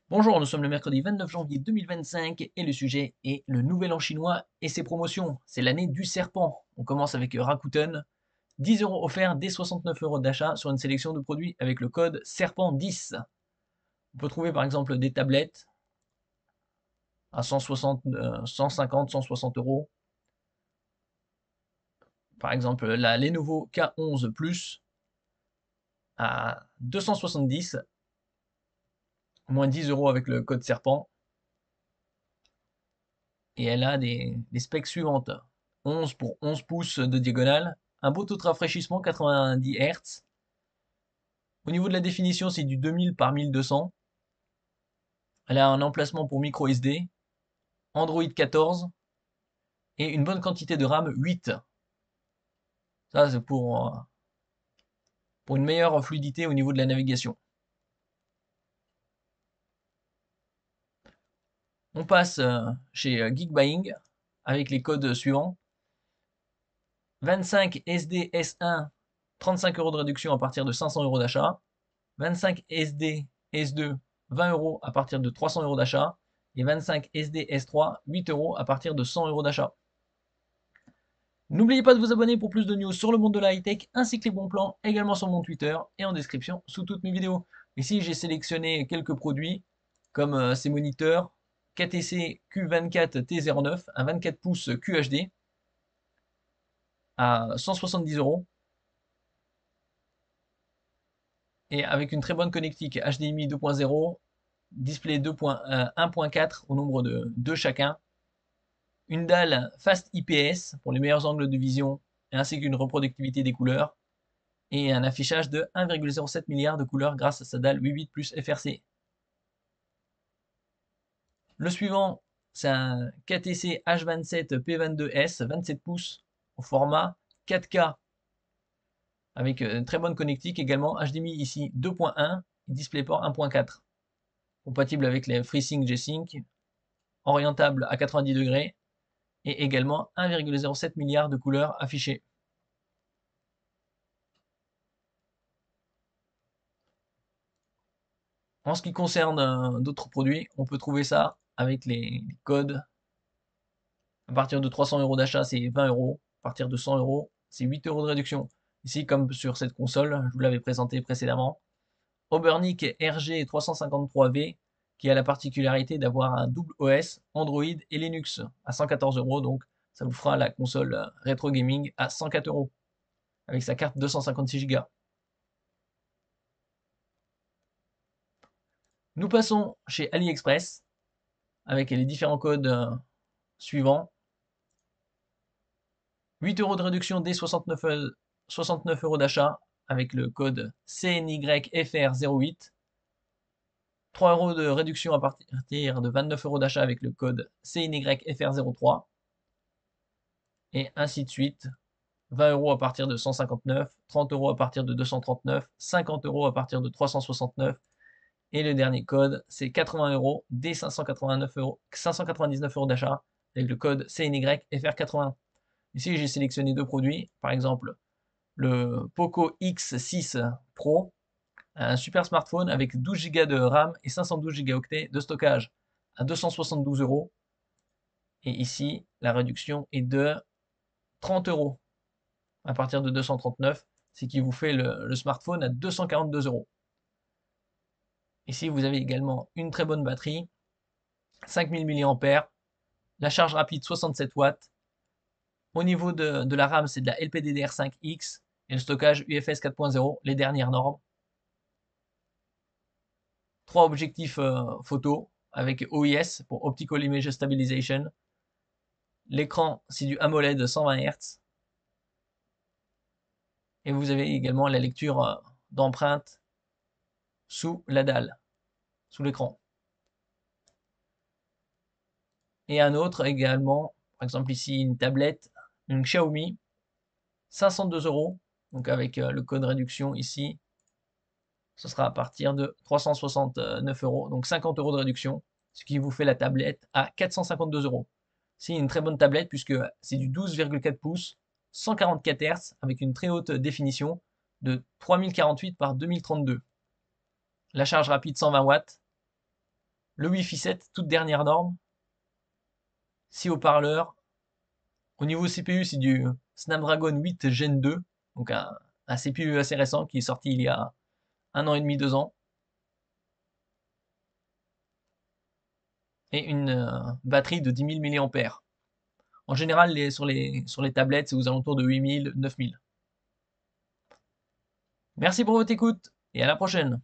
Bonjour, nous sommes le mercredi 29 janvier 2025 et le sujet est le nouvel an chinois et ses promotions. C'est l'année du serpent. On commence avec Rakuten. 10 euros offerts dès 69 euros d'achat sur une sélection de produits avec le code serpent10. On peut trouver par exemple des tablettes à 160, 150, 160 euros. Par exemple la Lenovo K11 Plus à 270, moins 10 euros avec le code serpent. Et elle a des specs suivantes. 11 pour 11 pouces de diagonale, un beau taux de rafraîchissement 90 Hz. Au niveau de la définition, c'est du 2000 par 1200. Elle a un emplacement pour micro SD, Android 14 et une bonne quantité de RAM 8. Ça, c'est pour une meilleure fluidité au niveau de la navigation. On passe chez Geekbuying avec les codes suivants. 25 SD S1, 35 euros de réduction à partir de 500 euros d'achat. 25 SD S2, 20 euros à partir de 300 euros d'achat. Et 25 SD S3, 8 euros à partir de 100 euros d'achat. N'oubliez pas de vous abonner pour plus de news sur le monde de la high-tech ainsi que les bons plans, également sur mon Twitter et en description sous toutes mes vidéos. Ici, j'ai sélectionné quelques produits comme ces moniteurs KTC Q24T09, un 24 pouces QHD à 170 euros et avec une très bonne connectique HDMI 2.0, display 1.4 au nombre de 2 chacun, une dalle Fast IPS pour les meilleurs angles de vision ainsi qu'une reproductivité des couleurs, et un affichage de 1,07 milliard de couleurs grâce à sa dalle 8 bits plus FRC. Le suivant, c'est un KTC H27 P22S 27 pouces au format 4K avec une très bonne connectique également, HDMI ici 2.1 et DisplayPort 1.4. Compatible avec les FreeSync G-Sync, orientable à 90 degrés et également 1,07 milliard de couleurs affichées. En ce qui concerne d'autres produits, on peut trouver ça avec les codes. À partir de 300 euros d'achat, c'est 20 euros. À partir de 100 euros, c'est 8 euros de réduction. Ici, comme sur cette console, je vous l'avais présenté précédemment, Obernik RG353V, qui a la particularité d'avoir un double OS, Android et Linux à 114 euros. Donc, ça vous fera la console rétro gaming à 104 euros avec sa carte 256 Go. Nous passons chez AliExpress avec les différents codes suivants. 8 euros de réduction dès 69 euros d'achat avec le code CNYFR08. 3 euros de réduction à partir de 29 euros d'achat avec le code CNYFR03. Et ainsi de suite. 20 euros à partir de 159, 30 euros à partir de 239, 50 euros à partir de 369. Et le dernier code, c'est 80 euros dès 599 euros d'achat avec le code CNYFR80. Ici, j'ai sélectionné deux produits. Par exemple, le Poco X6 Pro, un super smartphone avec 12 Go de RAM et 512 Go de stockage à 272 euros. Et ici, la réduction est de 30 euros à partir de 239, ce qui vous fait le smartphone à 242 euros. Ici, vous avez également une très bonne batterie, 5000 mAh, la charge rapide 67 watts. Au niveau de la RAM, c'est de la LPDDR5X et le stockage UFS 4.0, les dernières normes. 3 objectifs photo avec OIS pour Optical Image Stabilization. L'écran, c'est du AMOLED 120 Hz. Et vous avez également la lecture d'empreintes sous la dalle, sous l'écran. Et un autre également, par exemple ici une tablette, une Xiaomi, 502 euros. Donc avec le code réduction ici, ce sera à partir de 369 euros, donc 50 euros de réduction, ce qui vous fait la tablette à 452 euros. C'est une très bonne tablette puisque c'est du 12,4 pouces, 144 Hz avec une très haute définition de 3048 par 2032. La charge rapide 120 watts Le Wi-Fi 7, toute dernière norme. 6 haut-parleurs. Au niveau CPU, c'est du Snapdragon 8 Gen 2, donc un CPU assez récent qui est sorti il y a 1 an et demi, 2 ans. Et une batterie de 10 000 mAh. En général, sur les tablettes, c'est aux alentours de 8 000, 9 000. Merci pour votre écoute et à la prochaine.